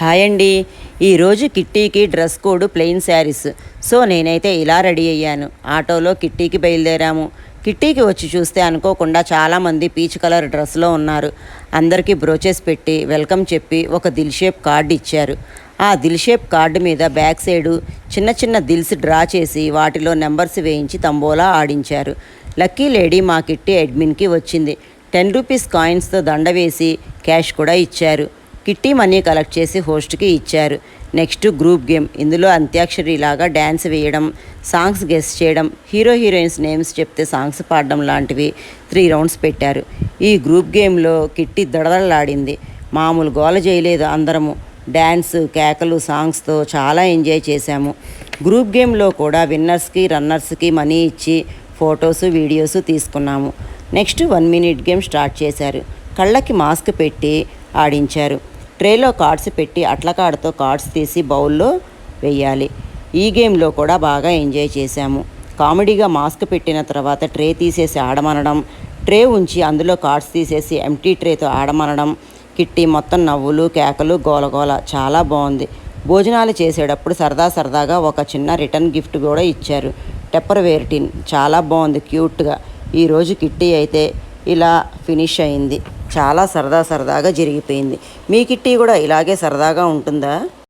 Hi అండి. ఈరోజు కిట్టీకి dress code plain saris. So నేనైతే ఇలా రెడీ అయ్యాను. ఆటోలో కిట్టీకి బయలుదేరాము. కిట్టీకి వచ్చి చూస్తే అనుకోకుండా చాలామంది పీచ్ కలర్ డ్రెస్లో ఉన్నారు. అందరికీ బ్రోచెస్ పెట్టి వెల్కమ్ చెప్పి ఒక దిల్ షేప్ కార్డు ఇచ్చారు. ఆ దిల్ షేప్ కార్డు మీద బ్యాక్ సైడు చిన్న చిన్న దిల్స్ డ్రా చేసి వాటిలో నెంబర్స్ వేయించి తంబోలా ఆడించారు. లక్కీ లేడీ మా కిట్టి అడ్మిన్కి వచ్చింది. 10 రూపీస్ కాయిన్స్తో దండ వేసి క్యాష్ కూడా ఇచ్చారు. కిట్టి మనీ కలెక్ట్ చేసి హోస్ట్కి ఇచ్చారు. Next group game. ఇందులో అంత్యాక్షరి లాగా డ్యాన్స్ వేయడం, సాంగ్స్ గెస్ చేయడం, హీరోయిన్స్ నేమ్స్ చెప్తే సాంగ్స్ పాడడం లాంటివి 3 రౌండ్స్ పెట్టారు. ఈ గ్రూప్ గేమ్లో కిట్టి దడదడలాడింది. మామూలు గోల చేయలేదు. అందరము డ్యాన్స్, కేకలు, సాంగ్స్తో చాలా ఎంజాయ్ చేశాము. గ్రూప్ గేమ్లో కూడా విన్నర్స్కి రన్నర్స్కి మనీ ఇచ్చి ఫొటోస్ వీడియోస్ తీసుకున్నాము. నెక్స్ట్ 1 మినిట్ గేమ్ స్టార్ట్ చేశారు. కళ్ళకి మాస్క్ పెట్టి ఆడించారు. ట్రేలో కార్డ్స్ పెట్టి అట్లకాడతో కార్డ్స్ తీసి బౌల్లో వేయాలి. ఈ గేమ్లో కూడా బాగా ఎంజాయ్ చేశాము. కామెడీగా మాస్క్ పెట్టిన తర్వాత ట్రే తీసేసి ఆడమనడం, ట్రే ఉంచి అందులో కార్డ్స్ తీసేసి ఎంటీ ట్రేతో ఆడమనడం. కిట్టి మొత్తం నవ్వులు, కేకలు, గోలగోల. చాలా బాగుంది. భోజనాలు చేసేటప్పుడు సరదాగా ఒక చిన్న రిటర్న్ గిఫ్ట్ కూడా ఇచ్చారు. టెప్పర్ వేర్ టిన్. చాలా బాగుంది, క్యూట్గా. ఈరోజు కిట్టి అయితే ఇలా ఫినిష్ అయింది. చాలా సరదాగా జరిగిపోయింది. మీ కిట్టి కూడా ఇలాగే సరదాగా ఉంటుందా?